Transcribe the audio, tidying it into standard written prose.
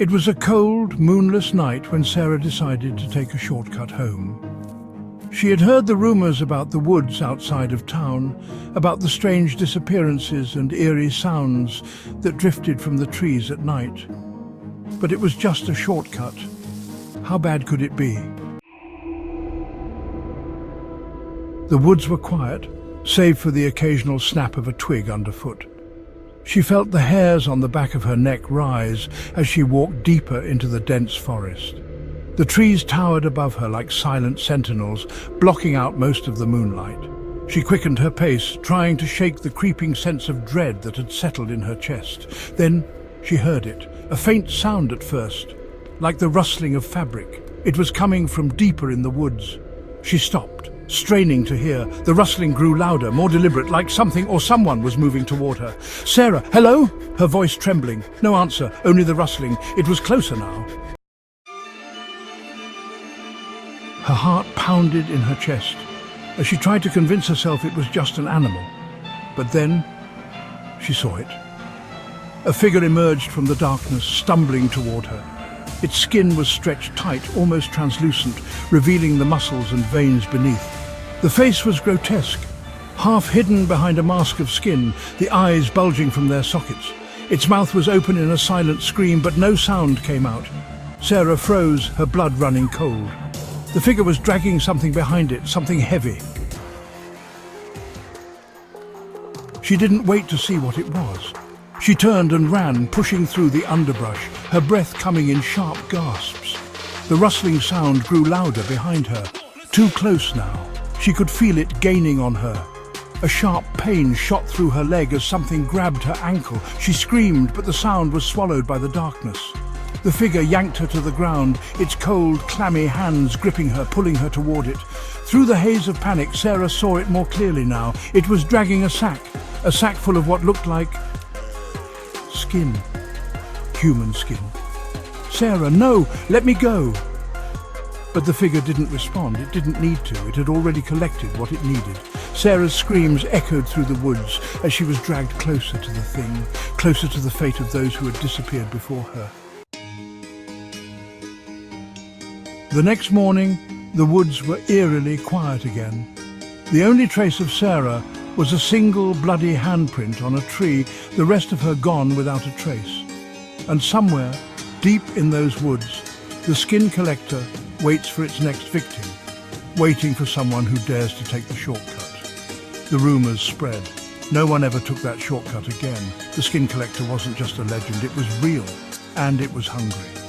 It was a cold, moonless night when Sarah decided to take a shortcut home. She had heard the rumors about the woods outside of town, about the strange disappearances and eerie sounds that drifted from the trees at night. But it was just a shortcut. How bad could it be? The woods were quiet, save for the occasional snap of a twig underfoot. She felt the hairs on the back of her neck rise as she walked deeper into the dense forest. The trees towered above her like silent sentinels, blocking out most of the moonlight. She quickened her pace, trying to shake the creeping sense of dread that had settled in her chest. Then she heard it, a faint sound at first, like the rustling of fabric. It was coming from deeper in the woods. She stopped, straining to hear. The rustling grew louder, more deliberate, like something or someone was moving toward her. "Sarah, hello?" Her voice trembling. No answer, only the rustling. It was closer now. Her heart pounded in her chest as she tried to convince herself it was just an animal. But then she saw it. A figure emerged from the darkness, stumbling toward her. Its skin was stretched tight, almost translucent, revealing the muscles and veins beneath. The face was grotesque, half hidden behind a mask of skin, the eyes bulging from their sockets. Its mouth was open in a silent scream, but no sound came out. Sarah froze, her blood running cold. The figure was dragging something behind it, something heavy. She didn't wait to see what it was. She turned and ran, pushing through the underbrush, her breath coming in sharp gasps. The rustling sound grew louder behind her, too close now. She could feel it gaining on her. A sharp pain shot through her leg as something grabbed her ankle. She screamed, but the sound was swallowed by the darkness. The figure yanked her to the ground, its cold, clammy hands gripping her, pulling her toward it. Through the haze of panic, Sarah saw it more clearly now. It was dragging a sack full of what looked like skin. Human skin. "Sarah, no! Let me go!" But the figure didn't respond. It didn't need to. It had already collected what it needed. Sarah's screams echoed through the woods as she was dragged closer to the thing, closer to the fate of those who had disappeared before her. The next morning, the woods were eerily quiet again. The only trace of Sarah was a single bloody handprint on a tree, the rest of her gone without a trace. And somewhere, deep in those woods, the skin collector waits for its next victim, waiting for someone who dares to take the shortcut. The rumors spread. No one ever took that shortcut again. The skin collector wasn't just a legend, it was real, and it was hungry.